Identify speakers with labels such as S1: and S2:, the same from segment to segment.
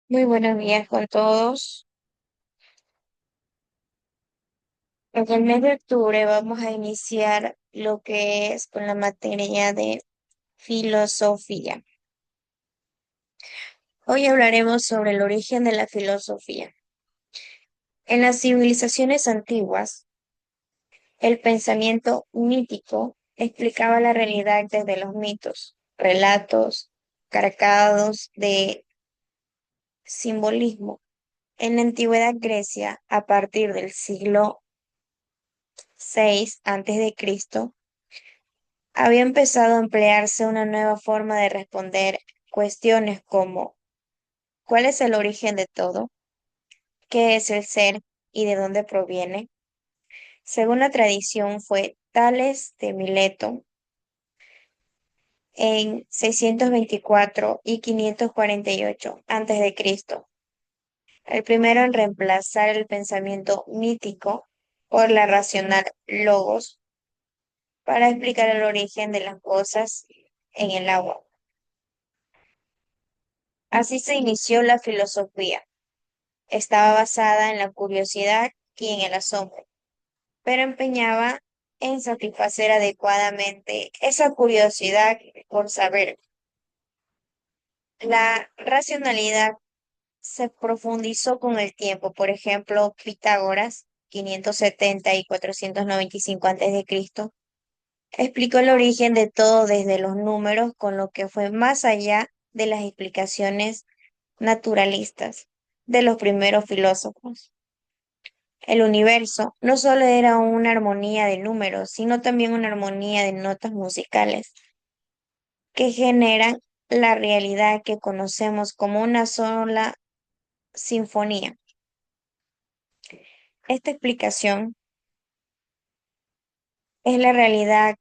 S1: Muy buenos días con todos. En el mes de octubre vamos a iniciar lo que es con la materia de filosofía. Hoy hablaremos sobre el origen de la filosofía. En las civilizaciones antiguas, el pensamiento mítico explicaba la realidad desde los mitos, relatos cargados de simbolismo. En la antigüedad Grecia, a partir del siglo VI a.C., había empezado a emplearse una nueva forma de responder cuestiones como ¿cuál es el origen de todo? ¿Qué es el ser y de dónde proviene? Según la tradición, fue Tales de Mileto en 624 y 548 a.C., el primero en reemplazar el pensamiento mítico por la racional logos para explicar el origen de las cosas en el agua. Así se inició la filosofía. Estaba basada en la curiosidad y en el asombro, pero empeñaba en satisfacer adecuadamente esa curiosidad por saber. La racionalidad se profundizó con el tiempo. Por ejemplo, Pitágoras, 570 y 495 a.C., explicó el origen de todo desde los números, con lo que fue más allá de las explicaciones naturalistas de los primeros filósofos. El universo no solo era una armonía de números, sino también una armonía de notas musicales que generan la realidad que conocemos como una sola sinfonía. Esta explicación es la realidad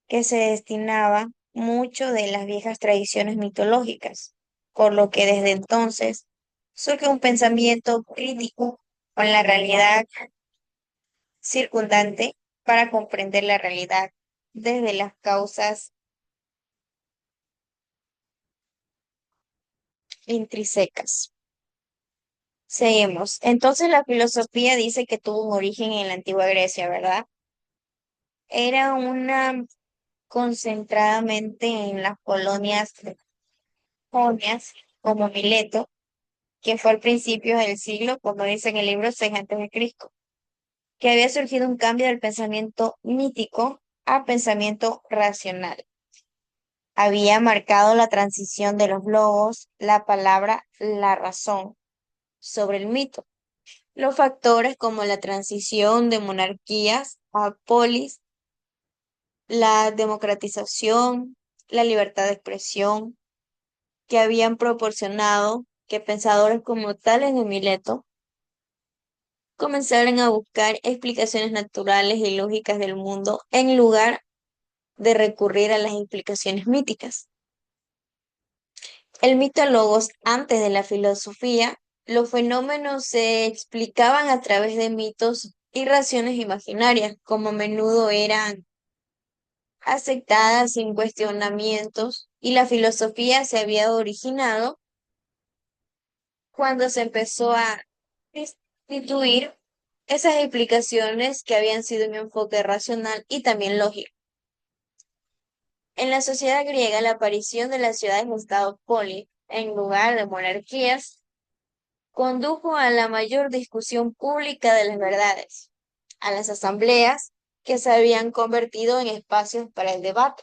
S1: que se destinaba mucho de las viejas tradiciones mitológicas, por lo que desde entonces surge un pensamiento crítico con la realidad circundante para comprender la realidad desde las causas intrínsecas. Seguimos. Entonces la filosofía dice que tuvo un origen en la antigua Grecia, ¿verdad? Era una concentradamente en las colonias jonias como Mileto, que fue al principio del siglo, como dice en el libro 6 a.C., que había surgido un cambio del pensamiento mítico a pensamiento racional. Había marcado la transición de los logos, la palabra, la razón, sobre el mito. Los factores como la transición de monarquías a polis, la democratización, la libertad de expresión, que habían proporcionado que pensadores como Tales de Mileto comenzaran a buscar explicaciones naturales y lógicas del mundo en lugar de recurrir a las explicaciones míticas. El mito logos antes de la filosofía, los fenómenos se explicaban a través de mitos y razones imaginarias, como a menudo eran aceptadas sin cuestionamientos, y la filosofía se había originado cuando se empezó a instituir esas explicaciones que habían sido un enfoque racional y también lógico. En la sociedad griega, la aparición de las ciudades-estado poli en lugar de monarquías condujo a la mayor discusión pública de las verdades, a las asambleas que se habían convertido en espacios para el debate.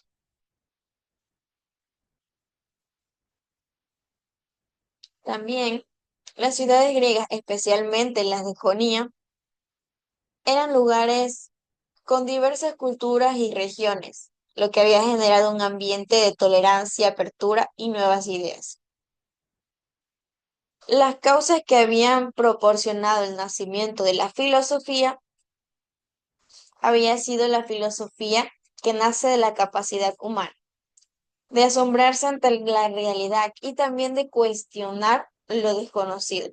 S1: También las ciudades griegas, especialmente las de Jonía, eran lugares con diversas culturas y regiones, lo que había generado un ambiente de tolerancia, apertura y nuevas ideas. Las causas que habían proporcionado el nacimiento de la filosofía había sido la filosofía que nace de la capacidad humana, de asombrarse ante la realidad y también de cuestionar lo desconocido,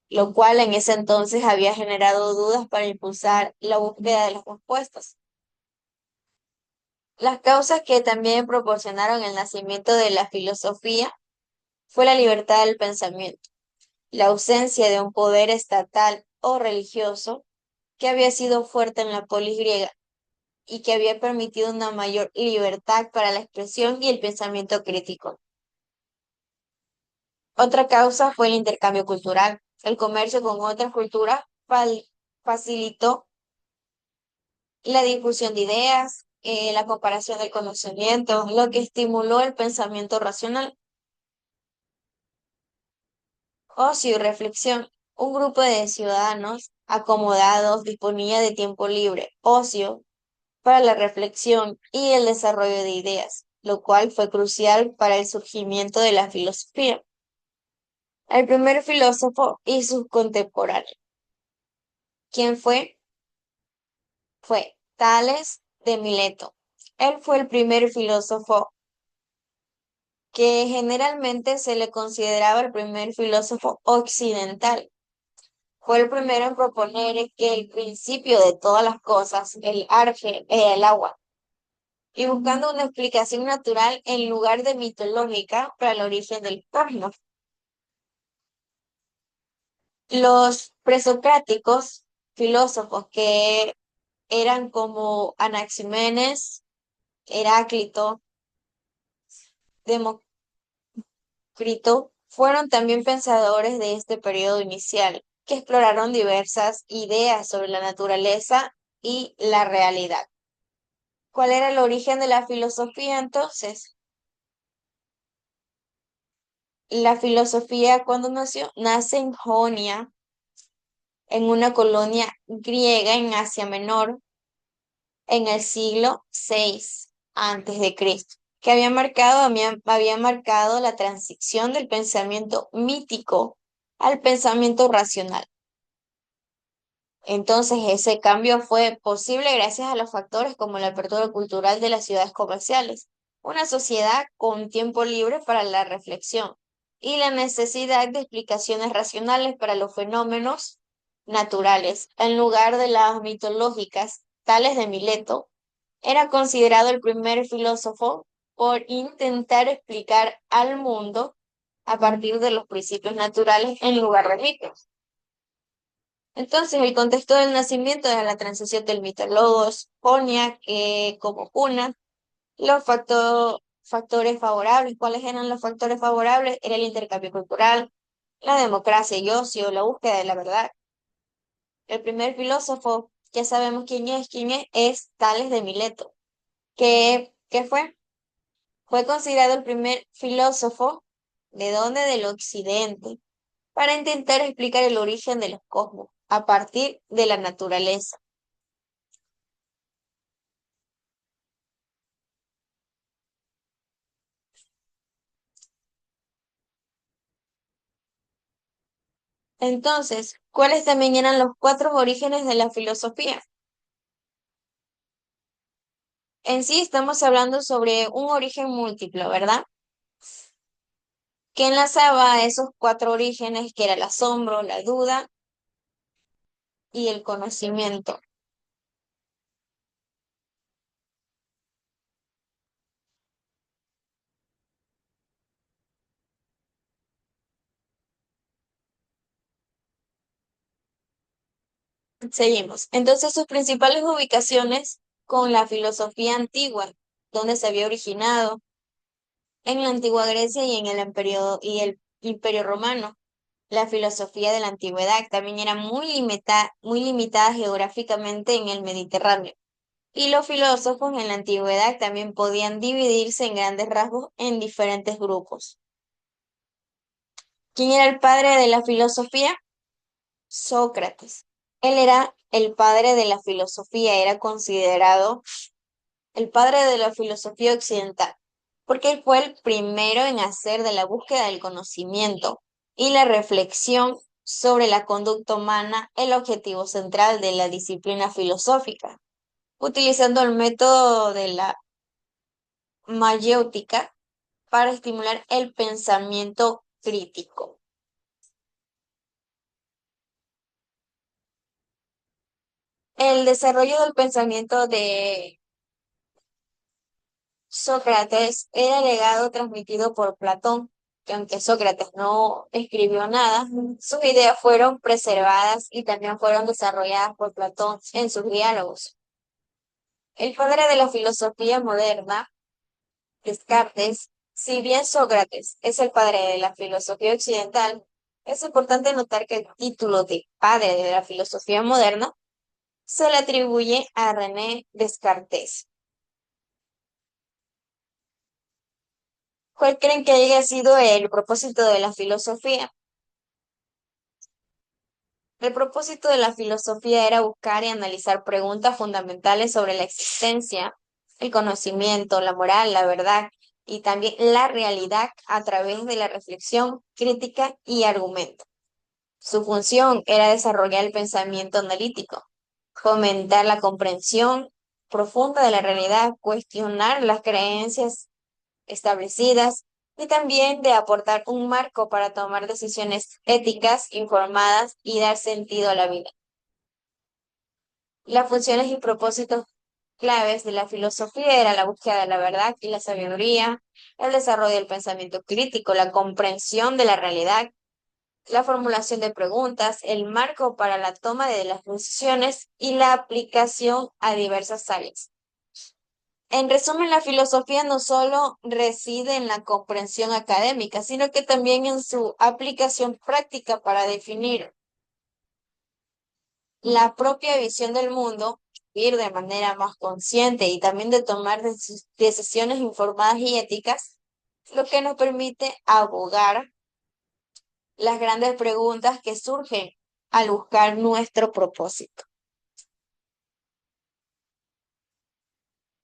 S1: lo cual en ese entonces había generado dudas para impulsar la búsqueda de las respuestas. Las causas que también proporcionaron el nacimiento de la filosofía fue la libertad del pensamiento, la ausencia de un poder estatal o religioso que había sido fuerte en la polis griega y que había permitido una mayor libertad para la expresión y el pensamiento crítico. Otra causa fue el intercambio cultural. El comercio con otras culturas facilitó la difusión de ideas, la comparación del conocimiento, lo que estimuló el pensamiento racional. Ocio y reflexión. Un grupo de ciudadanos acomodados disponía de tiempo libre, ocio, para la reflexión y el desarrollo de ideas, lo cual fue crucial para el surgimiento de la filosofía. El primer filósofo y sus contemporáneos. ¿Quién fue? Fue Tales de Mileto. Él fue el primer filósofo que generalmente se le consideraba el primer filósofo occidental. Fue el primero en proponer que el principio de todas las cosas, el arge, era el agua, y buscando una explicación natural en lugar de mitológica para el origen del cosmos. Los presocráticos, filósofos que eran como Anaximenes, Heráclito, Demócrito, fueron también pensadores de este periodo inicial, que exploraron diversas ideas sobre la naturaleza y la realidad. ¿Cuál era el origen de la filosofía entonces? La filosofía, ¿cuándo nació? Nace en Jonia, en una colonia griega en Asia Menor, en el siglo VI antes de Cristo, que había marcado la transición del pensamiento mítico al pensamiento racional. Entonces, ese cambio fue posible gracias a los factores como la apertura cultural de las ciudades comerciales, una sociedad con tiempo libre para la reflexión y la necesidad de explicaciones racionales para los fenómenos naturales, en lugar de las mitológicas, tales de Mileto. Era considerado el primer filósofo por intentar explicar al mundo a partir de los principios naturales en lugar de mitos. Entonces, el contexto del nacimiento era la transición del mito logos, Jonia, como cuna, los factores favorables. ¿Cuáles eran los factores favorables? Era el intercambio cultural, la democracia y ocio, la búsqueda de la verdad. El primer filósofo, ya sabemos es Tales de Mileto. ¿Qué fue? Fue considerado el primer filósofo, ¿de dónde? Del occidente, para intentar explicar el origen de los cosmos a partir de la naturaleza. Entonces, ¿cuáles también eran los cuatro orígenes de la filosofía? En sí estamos hablando sobre un origen múltiplo, ¿verdad? Que enlazaba esos cuatro orígenes, que era el asombro, la duda y el conocimiento. Seguimos. Entonces, sus principales ubicaciones con la filosofía antigua, donde se había originado en la antigua Grecia y en el Imperio Romano. La filosofía de la antigüedad también era muy limitada geográficamente en el Mediterráneo. Y los filósofos en la antigüedad también podían dividirse en grandes rasgos en diferentes grupos. ¿Quién era el padre de la filosofía? Sócrates. Él era el padre de la filosofía, era considerado el padre de la filosofía occidental, porque él fue el primero en hacer de la búsqueda del conocimiento y la reflexión sobre la conducta humana el objetivo central de la disciplina filosófica, utilizando el método de la mayéutica para estimular el pensamiento crítico. El desarrollo del pensamiento de Sócrates era el legado transmitido por Platón, que aunque Sócrates no escribió nada, sus ideas fueron preservadas y también fueron desarrolladas por Platón en sus diálogos. El padre de la filosofía moderna, Descartes, si bien Sócrates es el padre de la filosofía occidental, es importante notar que el título de padre de la filosofía moderna se le atribuye a René Descartes. ¿Cuál creen que haya sido el propósito de la filosofía? El propósito de la filosofía era buscar y analizar preguntas fundamentales sobre la existencia, el conocimiento, la moral, la verdad y también la realidad a través de la reflexión, crítica y argumento. Su función era desarrollar el pensamiento analítico, fomentar la comprensión profunda de la realidad, cuestionar las creencias establecidas y también de aportar un marco para tomar decisiones éticas, informadas y dar sentido a la vida. Las funciones y propósitos claves de la filosofía era la búsqueda de la verdad y la sabiduría, el desarrollo del pensamiento crítico, la comprensión de la realidad, la formulación de preguntas, el marco para la toma de las decisiones y la aplicación a diversas áreas. En resumen, la filosofía no solo reside en la comprensión académica, sino que también en su aplicación práctica para definir la propia visión del mundo, ir de manera más consciente y también de tomar decisiones informadas y éticas, lo que nos permite abogar las grandes preguntas que surgen al buscar nuestro propósito.